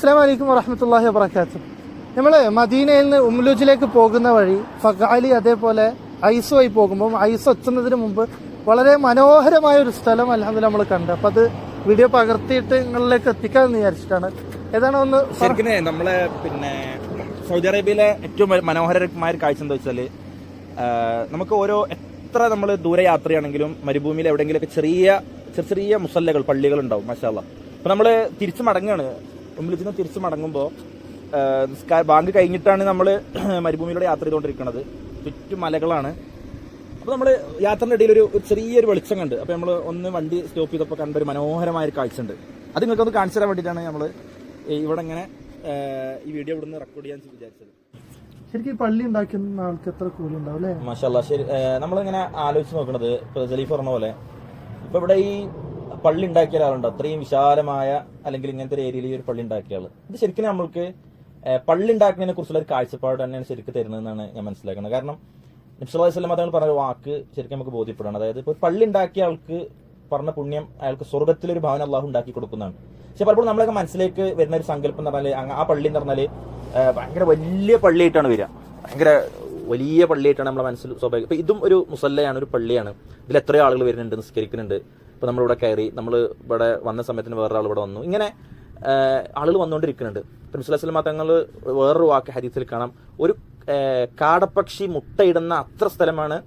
അസ്സലാമു അലൈക്കും വറഹ്മത്തുള്ളാഹി വബറകാതുഹു. നമ്മൾ മദീനയിൽ നിന്ന് ഉംലുജിലേക്ക് പോകുന്ന വഴി ഫഖാലി അതേപോലെ ഐസ് വഴി പോകുമ്പോൾ ഐസ് എത്തുന്നതിന് മുമ്പ് വളരെ മനോഹരമായ ഒരു സ്ഥലം അൽഹംദുലില്ലാഹ് നമ്മൾ കണ്ടു. അപ്പം അത് വീഡിയോ പകർത്തിയിട്ട് നിങ്ങളിലേക്ക് എത്തിക്കാമെന്ന് വിചാരിച്ചിട്ടാണ്. ഏതാണ് ഒന്ന് ശരിക്കും നമ്മളെ സൗദി അറേബ്യയിലെ ഏറ്റവും മനോഹരമായ ഒരു കാഴ്ച എന്താ വെച്ചാൽ നമുക്ക് എത്ര നമ്മൾ ദൂരെ യാത്രയാണെങ്കിലും മരുഭൂമിയിൽ എവിടെയെങ്കിലുമൊക്കെ ചെറിയ മുസല്ലകൾ പള്ളികൾ ഉണ്ടാവും മാഷാ അല്ലാഹ്. അപ്പൊ നമ്മള് തിരിച്ചു മടങ്ങാണ്, ഉംലുജിൽ നിന്ന് തിരിച്ചു മടങ്ങുമ്പോൾ ബാങ്ക് കഴിഞ്ഞിട്ടാണ് നമ്മൾ മരുഭൂമിയിലൂടെ യാത്ര ചെയ്തുകൊണ്ടിരിക്കുന്നത്. ചുറ്റും മലകളാണ്. അപ്പൊ നമ്മൾ യാത്രയുടെ ഇടയിൽ ഒരു ചെറിയൊരു വെളിച്ചം കണ്ട്. അപ്പൊ നമ്മൾ ഒന്ന് വണ്ടി സ്റ്റോപ്പ് ചെയ്തപ്പോൾ കണ്ട ഒരു മനോഹരമായ ഒരു കാഴ്ച ഉണ്ട്. അത് നിങ്ങൾക്കൊന്ന് കാണിച്ചു തരാൻ വേണ്ടിയിട്ടാണ് നമ്മൾ ഇവിടെ ഇങ്ങനെ ഈ വീഡിയോ ഇവിടെ നിന്ന് റെക്കോർഡ് ചെയ്യാൻ വിചാരിച്ചത്. ശരിക്കും പള്ളി ഉണ്ടാക്കുന്ന ആൾക്ക് എത്ര കൂലി ഉണ്ടാവും അല്ലേ? മാഷാ അല്ലാഹ്. ശരി, നമ്മളിങ്ങനെ ആലോചിച്ച് നോക്കണത് ഇപ്പൊ സലീഫ് പറഞ്ഞ പോലെ ഇപ്പൊ ഇവിടെ ഈ പള്ളി ഉണ്ടാക്കിയ ഒരാളുണ്ട്, അത്രയും വിശാലമായ അല്ലെങ്കിൽ ഇങ്ങനത്തെ ഒരു ഏരിയയിൽ ഈ ഒരു പള്ളി ഉണ്ടാക്കിയ ആള്. ഇത് ശരിക്കും നമ്മൾക്ക് പള്ളി ഉണ്ടാക്കുന്നതിനെ കുറിച്ചുള്ള ഒരു കാഴ്ചപ്പാട് തന്നെയാണ് ശരിക്കും തരുന്നതെന്നാണ് ഞാൻ മനസ്സിലാക്കുന്നത്. കാരണം നബി സല്ലല്ലാഹു അലൈഹി വസല്ലം തങ്ങൾ പറഞ്ഞ വാക്ക് ശരിക്കും നമുക്ക് ബോധ്യപ്പെടണം. അതായത് ഇപ്പൊ പള്ളി ഉണ്ടാക്കിയ ആൾക്ക് പറഞ്ഞ പുണ്യം അയാൾക്ക് സ്വർഗത്തിലൊരു ഭവനം അള്ളാഹു ഉണ്ടാക്കി കൊടുക്കുന്നതാണ്. പക്ഷെ പലപ്പോഴും നമ്മളൊക്കെ മനസ്സിലേക്ക് വരുന്ന ഒരു സങ്കല്പം എന്ന് പറഞ്ഞാൽ ആ പള്ളി എന്ന് പറഞ്ഞാല് ഭയങ്കര വലിയ പള്ളിയായിട്ടാണ് വരിക. ഭയങ്കര വലിയ പള്ളിയായിട്ടാണ് നമ്മളെ മനസ്സിൽ സ്വാഭാവികം. ഇപ്പൊ ഇതും ഒരു മുസല്ലയാണ്, ഒരു പള്ളിയാണ്. ഇതിൽ എത്രയോ ആളുകൾ വരുന്നുണ്ട്, നിസ്കരിക്കുന്നുണ്ട്. ഇപ്പൊ നമ്മളിവിടെ കയറി, നമ്മൾ ഇവിടെ വന്ന സമയത്തിന് വേറൊരാൾ ഇവിടെ വന്നു. ഇങ്ങനെ ആളുകൾ വന്നുകൊണ്ടിരിക്കുന്നുണ്ട്. നബി സല്ലല്ലാഹു അലൈഹി വസല്ലം തങ്ങൾ വേറൊരു വാക്ക് ഹദീസിൽ കാണാം, ഒരു കാടപ്പക്ഷി മുട്ടയിടുന്ന അത്ര സ്ഥലമാണ്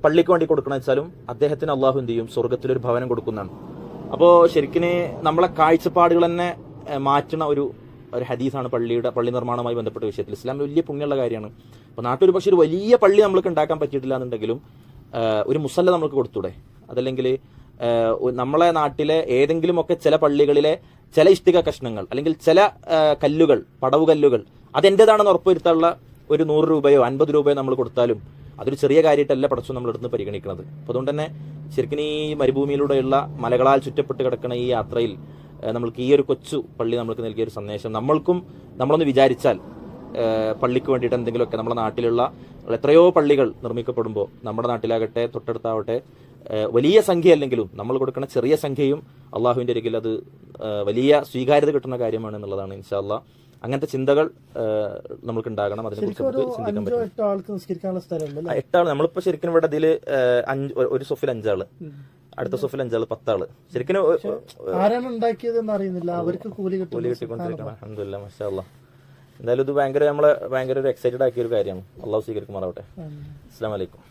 പള്ളിക്ക് വേണ്ടി കൊടുക്കണമെന്ന് വെച്ചാലും അദ്ദേഹത്തിന് അള്ളാഹു എന്ത് ചെയ്യും, സ്വർഗത്തിലൊരു ഭവനം കൊടുക്കുന്നതാണ്. അപ്പോൾ ശരിക്കും നമ്മളെ കാഴ്ചപ്പാടുകൾ തന്നെ മാറ്റുന്ന ഒരു ഹദീസാണ് പള്ളി നിർമ്മാണവുമായി ബന്ധപ്പെട്ട വിഷയത്തിൽ. ഇസ്ലാം വലിയ പുണ്യമുള്ള കാര്യമാണ്. അപ്പോൾ നാട്ടിൽ പക്ഷേ ഒരു വലിയ പള്ളി നമ്മൾക്ക് ഉണ്ടാക്കാൻ പറ്റിയിട്ടില്ല എന്നുണ്ടെങ്കിലും ഒരു മുസല്ല നമുക്ക് കൊടുത്തൂടെ? അതല്ലെങ്കിൽ നമ്മളെ നാട്ടിലെ ഏതെങ്കിലുമൊക്കെ ചില പള്ളികളിലെ ചില ഇഷ്ടിക കഷ്ണങ്ങൾ അല്ലെങ്കിൽ ചില കല്ലുകൾ, പടവ് കല്ലുകൾ അതെന്റേതാണെന്ന് ഉറപ്പുവരുത്താനുള്ള ഒരു 100 രൂപയോ 50 രൂപയോ നമ്മൾ കൊടുത്താലും അതൊരു ചെറിയ കാര്യമായിട്ടല്ല പടച്ചു നമ്മളെടുത്ത് പരിഗണിക്കുന്നത്. അപ്പോൾ അതുകൊണ്ട് തന്നെ ശരിക്കും ഈ മരുഭൂമിയിലൂടെയുള്ള മലകളാൽ ചുറ്റപ്പെട്ട് കിടക്കുന്ന ഈ യാത്രയിൽ നമ്മൾക്ക് ഈ ഒരു കൊച്ചു പള്ളി നമ്മൾക്ക് നൽകിയ ഒരു സന്ദേശം, നമ്മളൊന്ന് വിചാരിച്ചാൽ പള്ളിക്ക് വേണ്ടിയിട്ട് എന്തെങ്കിലുമൊക്കെ നമ്മുടെ നാട്ടിലുള്ള എത്രയോ പള്ളികൾ നിർമ്മിക്കപ്പെടുമ്പോൾ നമ്മുടെ നാട്ടിലാകട്ടെ തൊട്ടടുത്താവട്ടെ വലിയ സംഖ്യ അല്ലെങ്കിലും നമ്മൾ കൊടുക്കുന്ന ചെറിയ സംഖ്യയും അള്ളാഹുവിൻ്റെ അരികിൽ അത് വലിയ സ്വീകാര്യത കിട്ടുന്ന കാര്യമാണ് എന്നുള്ളതാണ്. ഇൻഷാ അല്ലാഹ് അങ്ങനത്തെ ചിന്തകൾ നമുക്ക് ഉണ്ടാകണം. അതിനെക്കുറിച്ച് നമുക്ക് ചിന്തിക്കാൻ പറ്റും. 8 ആൾ നമ്മളിപ്പോ ശരിക്കും ഇവിടെ ഇതില് ഒരു സൊഫിൽ 5 ആള്, അടുത്ത സൊഫിൽ 5 ആള്, 10 ആള് ശരിക്കും കിട്ടിക്കൊണ്ടിരിക്കണം. അൽഹംദുലില്ലാഹ് മാഷാ അല്ലാഹ്. എന്തായാലും ഇത് നമ്മളെ ഭയങ്കര ഒരു എക്സൈറ്റഡ് ആക്കിയ ഒരു കാര്യമാണ്. അള്ളാഹു സ്വീകരിക്കുമാറാവട്ടെ. അസ്സലാമു അലൈക്കും.